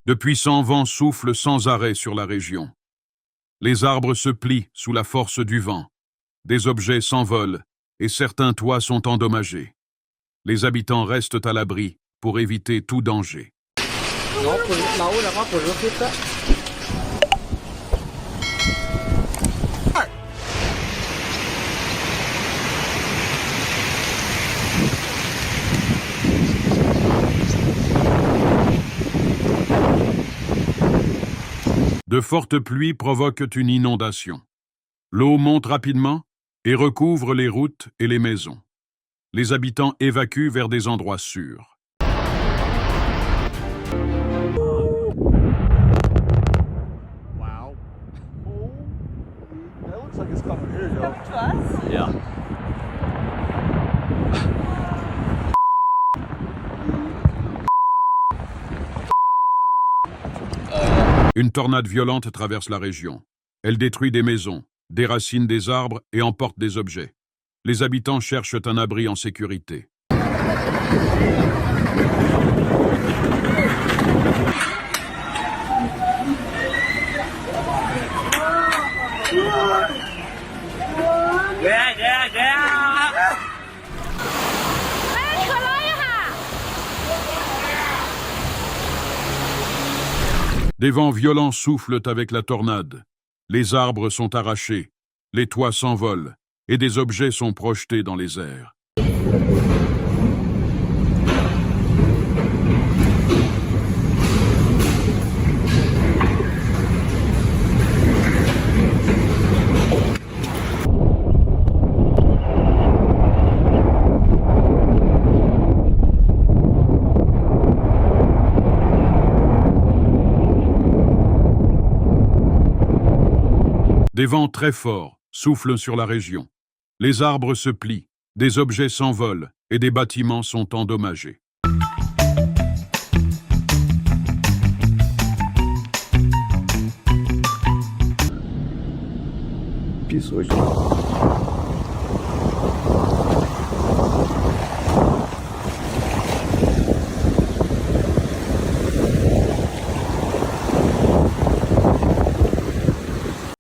De puissants vents soufflent sans arrêt sur la région. Les arbres se plient sous la force du vent. Des objets s'envolent et certains toits sont endommagés. Les habitants restent à l'abri pour éviter tout danger. De fortes pluies provoquent une inondation. L'eau monte rapidement et recouvre les routes et les maisons. Les habitants évacuent vers des endroits sûrs. Wow. Oh, that looks like it's coming here, yo. Come to us? Yeah. Une tornade violente traverse la région. Elle détruit des maisons, déracine des arbres et emporte des objets. Les habitants cherchent un abri en sécurité. Des vents violents soufflent avec la tornade. Les arbres sont arrachés, les toits s'envolent et des objets sont projetés dans les airs. Des vents très forts soufflent sur la région. Les arbres se plient, des objets s'envolent et des bâtiments sont endommagés.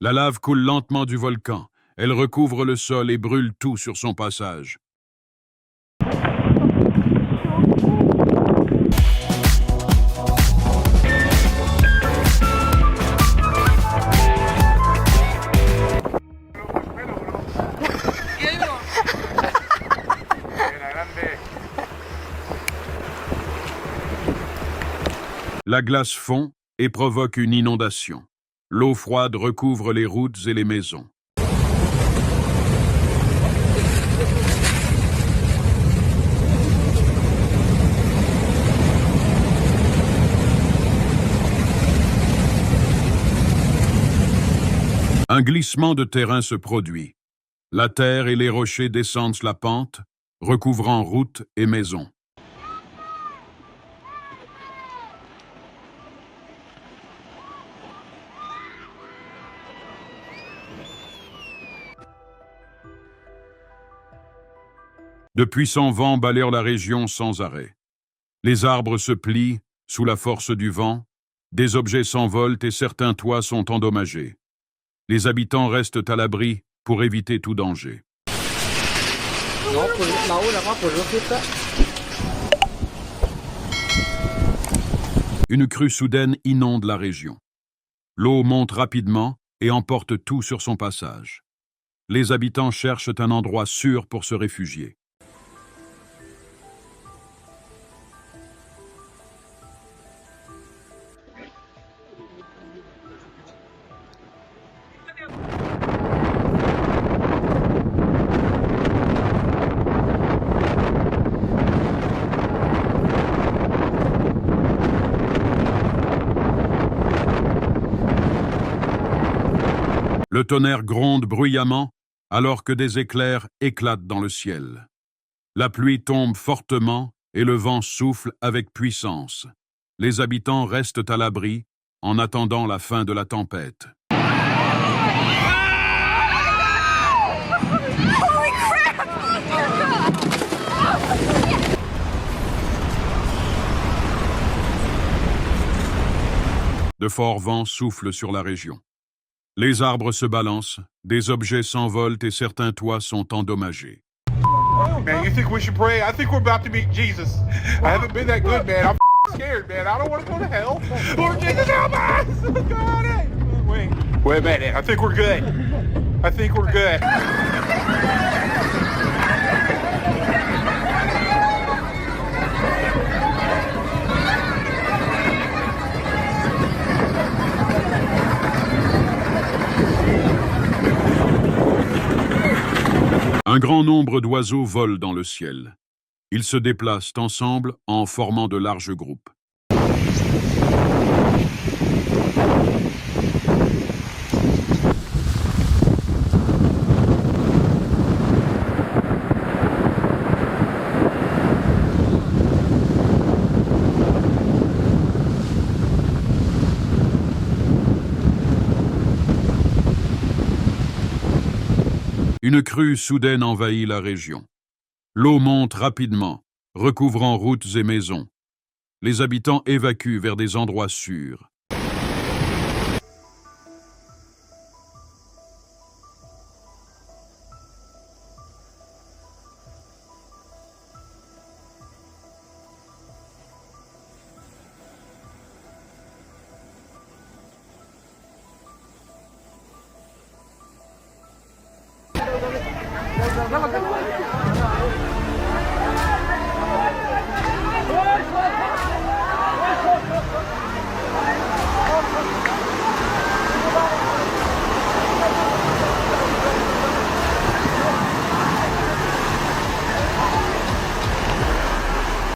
La lave coule lentement du volcan. Elle recouvre le sol et brûle tout sur son passage. La glace fond et provoque une inondation. L'eau froide recouvre les routes et les maisons. Un glissement de terrain se produit. La terre et les rochers descendent la pente, recouvrant routes et maisons. De puissants vents balayent la région sans arrêt. Les arbres se plient sous la force du vent, des objets s'envolent et certains toits sont endommagés. Les habitants restent à l'abri pour éviter tout danger. Une crue soudaine inonde la région. L'eau monte rapidement et emporte tout sur son passage. Les habitants cherchent un endroit sûr pour se réfugier. Le tonnerre gronde bruyamment alors que des éclairs éclatent dans le ciel. La pluie tombe fortement et le vent souffle avec puissance. Les habitants restent à l'abri en attendant la fin de la tempête. De forts vents soufflent sur la région. Les arbres se balancent, des objets s'envolent et certains toits sont endommagés. Man, you think we should pray? I think we're about to meet Jesus. I haven't been that good, man. I'm scared, man. I don't want to go to hell. Lord Jesus, help us! God, wait a minute. I think we're good. I think we're good. Un grand nombre d'oiseaux volent dans le ciel. Ils se déplacent ensemble en formant de larges groupes. Une crue soudaine envahit la région. L'eau monte rapidement, recouvrant routes et maisons. Les habitants évacuent vers des endroits sûrs.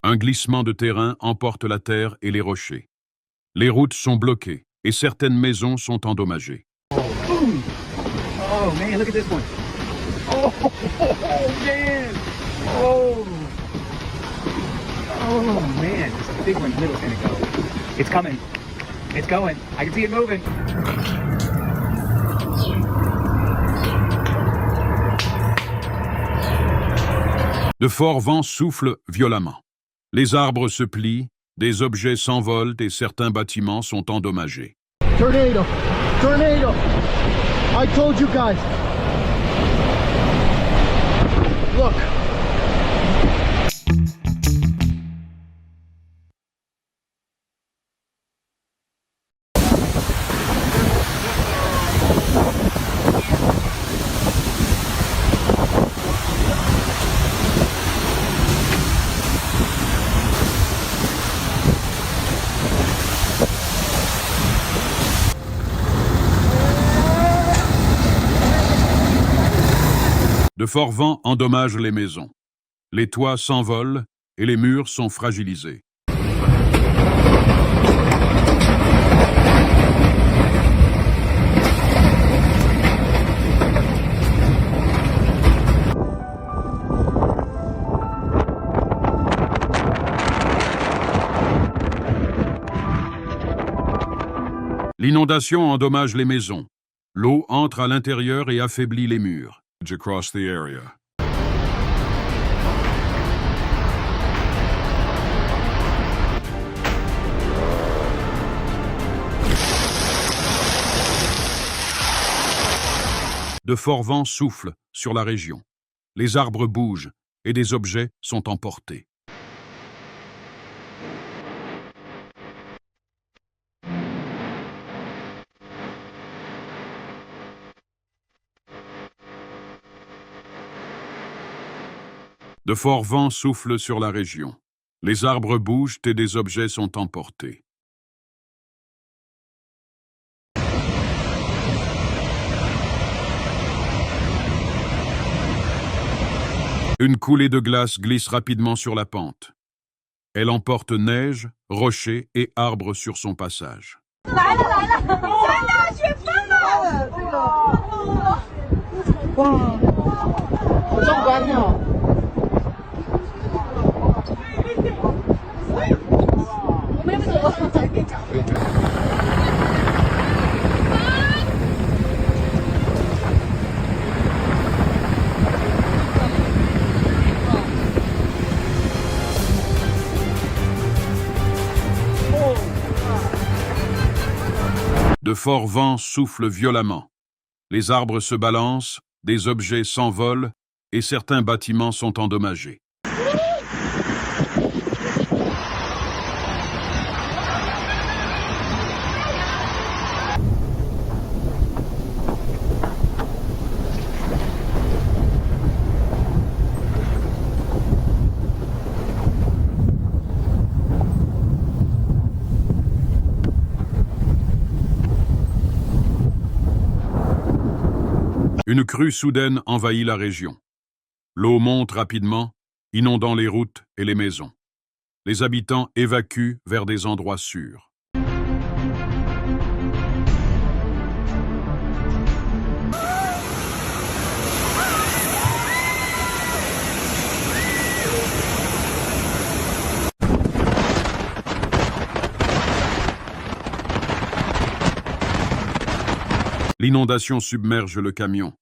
Un glissement de terrain emporte la terre et les rochers. Les routes sont bloquées et certaines maisons sont endommagées. Oh man, look at this one. Oh man. Oh man, this big one in the middle is gonna go. It's coming. It's going. I can see it moving. De forts vents soufflent violemment. Les arbres se plient, des objets s'envolent et certains bâtiments sont endommagés. Tornado! Tornado! I told you guys! Look! De forts vents endommagent les maisons. Les toits s'envolent et les murs sont fragilisés. L'inondation endommage les maisons. L'eau entre à l'intérieur et affaiblit les murs. Across the area. De forts vents soufflent sur la région. Les arbres bougent et des objets sont emportés. De forts vents soufflent sur la région. Les arbres bougent et des objets sont emportés. Une coulée de glace glisse rapidement sur la pente. Elle emporte neige, rochers et arbres sur son passage. De forts vents soufflent violemment. Les arbres se balancent, des objets s'envolent et certains bâtiments sont endommagés. Une crue soudaine envahit la région. L'eau monte rapidement, inondant les routes et les maisons. Les habitants évacuent vers des endroits sûrs. L'inondation submerge le camion.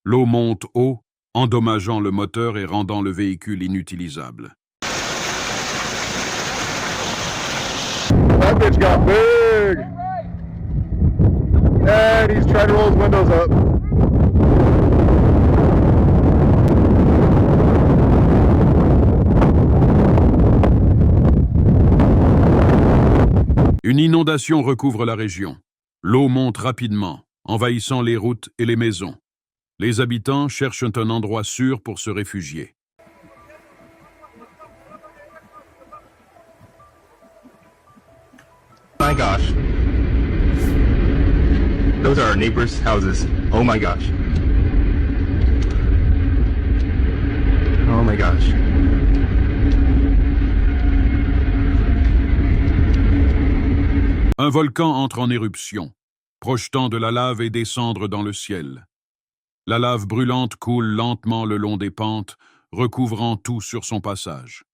L'eau monte haut, endommageant le moteur et rendant le véhicule inutilisable. That bitch got big. And he's trying to roll his windows up. Une inondation recouvre la région. L'eau monte rapidement, envahissant les routes et les maisons. Les habitants cherchent un endroit sûr pour se réfugier. My gosh. Those are our neighbors' houses. Oh my gosh. Oh my gosh. Un volcan entre en éruption, projetant de la lave et des cendres dans le ciel. La lave brûlante coule lentement le long des pentes, recouvrant tout sur son passage.